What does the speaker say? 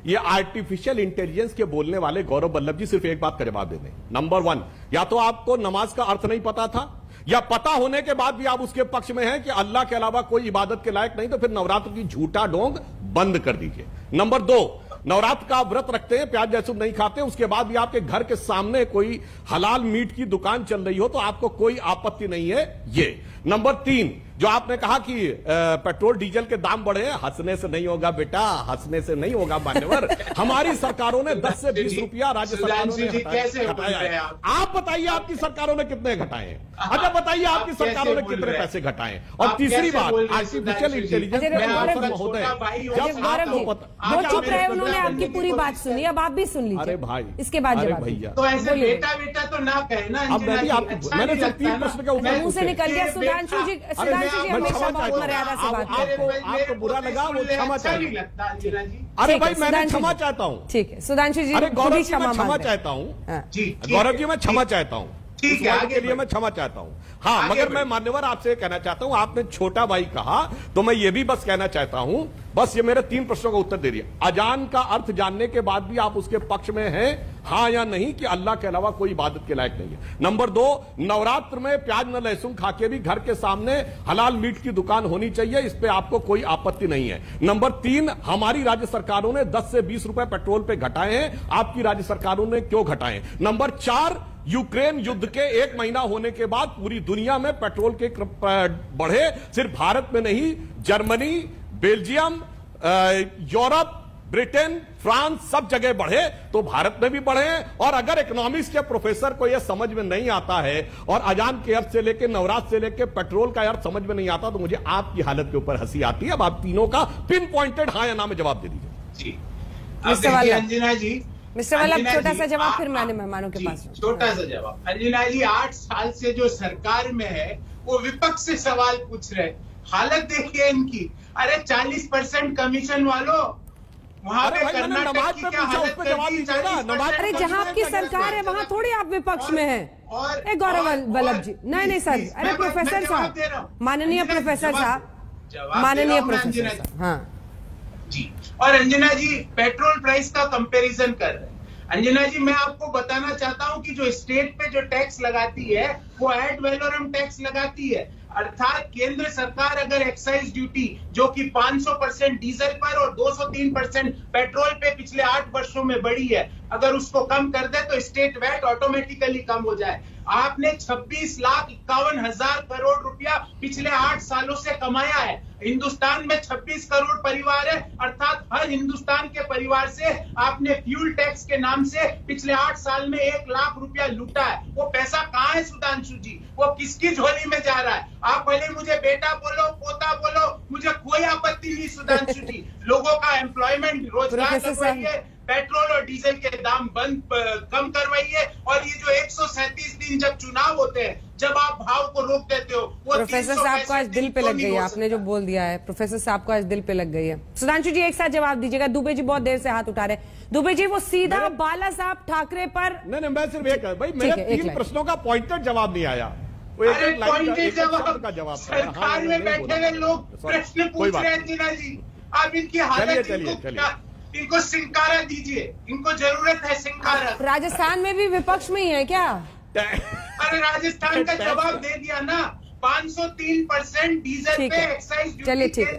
ये artificial intelligence के बोलने वाले गौरव वल्लभ जी सिर्फ एक बात का जवाब दे दें। नंबर 1, या तो आपको नमाज का अर्थ नहीं पता था, या पता होने के बाद भी आप उसके पक्ष में हैं कि अल्लाह के अलावा कोई इबादत के लायक नहीं, तो फिर नवरात्र की झूठा ढोंग बंद कर दीजिए। नंबर 2, नवरात्र का व्रत रखते हैं, प्याज लहसुन नहीं खाते, उसके बाद भी आपके घर के सामने कोई हलाल मीट की दुकान चल रही हो तो आपको कोई आपत्ति नहीं है ये। नंबर 3, जो आपने कहा कि पेट्रोल डीजल के दाम बढ़े, हंसने से नहीं होगा बेटा, हंसने से नहीं होगा मान्यवर। हमारी सरकारों ने 10 से 20 रुपया राज्य सरकारों ने घटाया है। आप बताइए आपकी सरकारों ने कितने घटाए हैं? अच्छा बताइए आपकी सरकारों ने कितने पैसे घटाए हैं? और तीसरी बात, आर्टिफिशियल इंटेलिजेंस महोदय, उन्होंने आपकी पूरी बात सुनी, अब आप भी सुन लीजिए। अरे भाई, इसके बाद अरे भैया, तो ऐसे बेटा बेटा तो ना कहे ना। अब मैं भी आपको, मैंने सिर्फ 3 प्रश्न का उत्तर मुंह से निकल गया। सुधांशु जी हमेशा बहुत मर्यादा से बात करते हैं। आपको बुरा लगा, वो क्षमा चाहिए। अरे भाई मैंने क्षमा चाहता हूँ। ठीक है सुधांशु जी, अरे गौरव जी मैं क्षमा चाहता हूँ। गौरव जी मैं क्षमा चाहता हूँ, ठीक है, आगे के लिए मैं क्षमा चाहता हूं। हाँ, मगर मैं मान्यवर आपसे कहना चाहता हूं, आपने छोटा भाई कहा तो मैं ये भी बस कहना चाहता हूं, बस ये मेरे 3 प्रश्नों का उत्तर दे दिया। अजान का अर्थ जानने के बाद भी आप उसके पक्ष में हैं, हाँ या नहीं, कि अल्लाह के अलावा कोई इबादत के लायक नहीं है। नंबर 2, नवरात्र में प्याज न लहसुन खा के भी घर के सामने हलाल मीट की दुकान होनी चाहिए, इस पे आपको कोई आपत्ति नहीं है। नंबर 3, हमारी राज्य सरकारों ने 10 से 20 रुपए पेट्रोल पे घटाए हैं, आपकी राज्य सरकारों ने क्यों घटाए? नंबर 4, यूक्रेन युद्ध के 1 महीना होने के बाद पूरी दुनिया में पेट्रोल के बढ़े, सिर्फ भारत में नहीं, Germany, Belgium, Europe, Britain, France, सब जगह बढ़े, तो भारत में भी बढ़े। और अगर इकोनॉमिक्स के प्रोफेसर को यह समझ में नहीं आता है और अजान के अर्थ से लेकर नवरात्र से लेकर पेट्रोल का अर्थ समझ में नहीं आता, तो मुझे आपकी हालत के ऊपर हंसी आती है। अब आप तीनों का पिन पॉइंटेड हाँ या ना में जवाब दे दीजिए। जी अंजना जी, मिस्टर वल्लभ, छोटा सा जवाब, फिर मैंने मेहमानों के पास छोटा सा जवाब। अंजना जी 8 साल से जो सरकार में है वो विपक्ष से सवाल पूछ रहे, हालत देखिए इनकी। अरे 40% कमिशन वालों, वहां पे कर्नाटक की क्या हालत कर दी? अरे जहां आपकी सरकार है वहां थोड़ी आप विपक्ष में हैं। और गौरव वल्लभ जी, नहीं सर, अरे प्रोफेसर साहब, माननीय प्रोफेसर साहब, माननीय प्रोफेसर साहब, हाँ जी। और अंजना जी पेट्रोल प्राइस का कंपैरिजन कर रहे हैं। अंजना जी मैं आपको बताना चाहता हूं कि जो स्टेट पे जो टैक्स लगाती है वो एड वैलोरम टैक्स लगाती है, अर्थात केंद्र सरकार अगर एक्साइज ड्यूटी जो कि 500% डीजल पर और 203% पेट्रोल पे पिछले 8 वर्षों में बढ़ी है, अगर उसको कम कर दे तो स्टेट वैट ऑटोमेटिकली कम हो जाए। आपने 26,51,000 करोड़ रुपया पिछले 8 सालों से कमाया है। हिंदुस्तान में 26 करोड़ परिवार है, अर्थात हर हिंदुस्तान के परिवार से आपने फ्यूल टैक्स के नाम से पिछले 8 साल में 1 लाख रुपया लूटा है। वो पैसा कहाँ है सुधांशु जी? वो किसकी झोली में जा रहा है? आप भले मुझे बेटा बोलो, पोता बोलो, मुझे कोई आपत्ति नहीं सुधांशु जी। लोगों का एम्प्लॉयमेंट, रोजगार करवाइए, पेट्रोल और डीजल के दाम कम करवाइए, और ये जो 137 दिन जब चुनाव होते हैं, जब आप भाव को रोक देते हो, वो प्रोफेसर साहब को आज दिल पे लग गई है, आपने जो बोल दिया है, प्रोफेसर साहब को आज दिल पे लग गई है। सुधांशु जी एक साथ जवाब दीजिएगा। दुबे जी बहुत देर से हाथ उठा रहे। दुबे जी वो सीधा बाला साहब ठाकरे पर। नहीं मैं सिर्फ एक, भाई मेरे 3 प्रश्नों का पॉइंटेड जवाब नहीं आया। अरे पॉइंटेड जवाब, सरकार में बैठे हुए लोग प्रश्न पूछ रहे हैं जीना जी, आप इनकी हालत, इनको सिंकारा दीजिए, इनको जरूरत है सिंकारा। राजस्थान में भी विपक्ष में ही है क्या? अरे राजस्थान का जवाब दे दिया ना, 503% डीजल पे एक्साइज ड्यूटी। चलिए ठीक है।